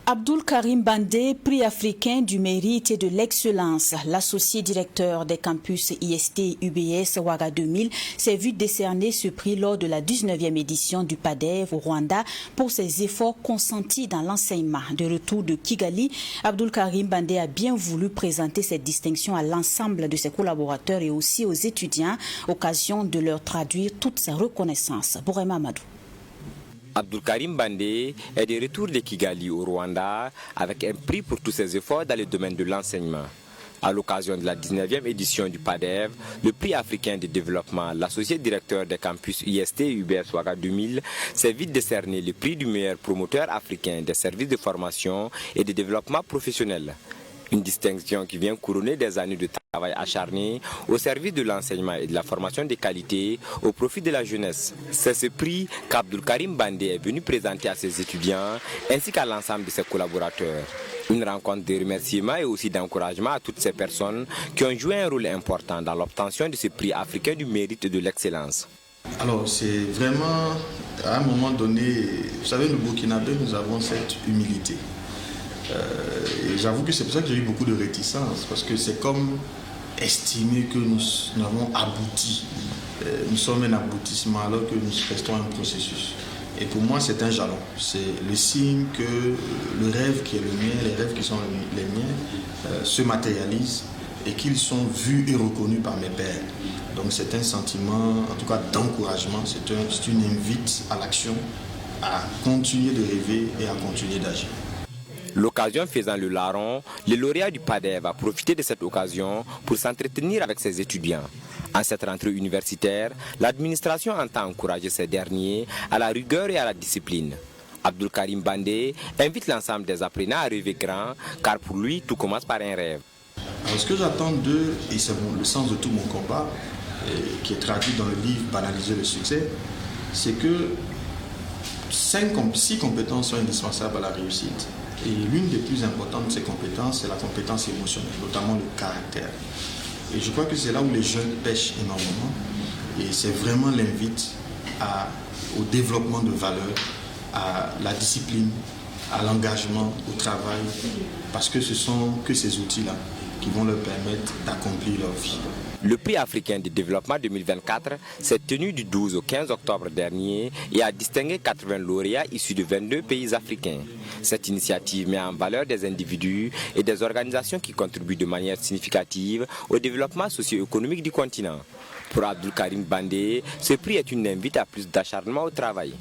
Abdul Karim Bandé, prix africain du mérite et de l'excellence, l'associé directeur des campus IST UBS Ouaga 2000, s'est vu décerner ce prix lors de la 19e édition du PADEV au Rwanda pour ses efforts consentis dans l'enseignement. De retour de Kigali, Abdul Karim Bandé a bien voulu présenter cette distinction à l'ensemble de ses collaborateurs et aussi aux étudiants, occasion de leur traduire toute sa reconnaissance. Bourema Amadou. Abdul Karim Bandé est de retour de Kigali au Rwanda avec un prix pour tous ses efforts dans le domaine de l'enseignement. À l'occasion de la 19e édition du PADEV, le prix africain de développement, l'associé directeur des campus IST UBS Ouaga 2000 s'est vite décerné le prix du meilleur promoteur africain des services de formation et de développement professionnel. Une distinction qui vient couronner des années de travail acharné au service de l'enseignement et de la formation de qualité au profit de la jeunesse. C'est ce prix qu'Abdul Karim Bandé est venu présenter à ses étudiants ainsi qu'à l'ensemble de ses collaborateurs. Une rencontre de remerciements et aussi d'encouragement à toutes ces personnes qui ont joué un rôle important dans l'obtention de ce prix africain du mérite et de l'excellence. Alors c'est vraiment, à un moment donné, vous savez, le Burkinabé, nous avons cette humilité. Et j'avoue que c'est pour ça que j'ai eu beaucoup de réticence, parce que c'est comme estimer que nous avons abouti. Nous sommes un aboutissement alors que nous restons un processus. Et pour moi, c'est un jalon. C'est le signe que le rêve qui est le mien, les rêves qui sont les miens, se matérialisent et qu'ils sont vus et reconnus par mes pairs. Donc c'est un sentiment, en tout cas d'encouragement, c'est une invite à l'action, à continuer de rêver et à continuer d'agir. L'occasion faisant le larron, le lauréat du PADEV a profité de cette occasion pour s'entretenir avec ses étudiants. En cette rentrée universitaire, l'administration entend encourager ces derniers à la rigueur et à la discipline. Abdul Karim Bandé invite l'ensemble des apprenants à rêver grand, car pour lui, tout commence par un rêve. Alors, ce que j'attends d'eux, et c'est le sens de tout mon combat, qui est traduit dans le livre Banaliser le succès, c'est que 6 compétences sont indispensables à la réussite. Et l'une des plus importantes de ces compétences, c'est la compétence émotionnelle, notamment le caractère. Et je crois que c'est là où les jeunes pêchent énormément. Et c'est vraiment l'invite au développement de valeurs, à la discipline, à l'engagement, au travail, parce que ce sont que ces outils-là qui vont leur permettre d'accomplir leur vie. Le prix africain de développement 2024 s'est tenu du 12 au 15 octobre dernier et a distingué 80 lauréats issus de 22 pays africains. Cette initiative met en valeur des individus et des organisations qui contribuent de manière significative au développement socio-économique du continent. Pour Abdul Karim Bandé, ce prix est une invite à plus d'acharnement au travail.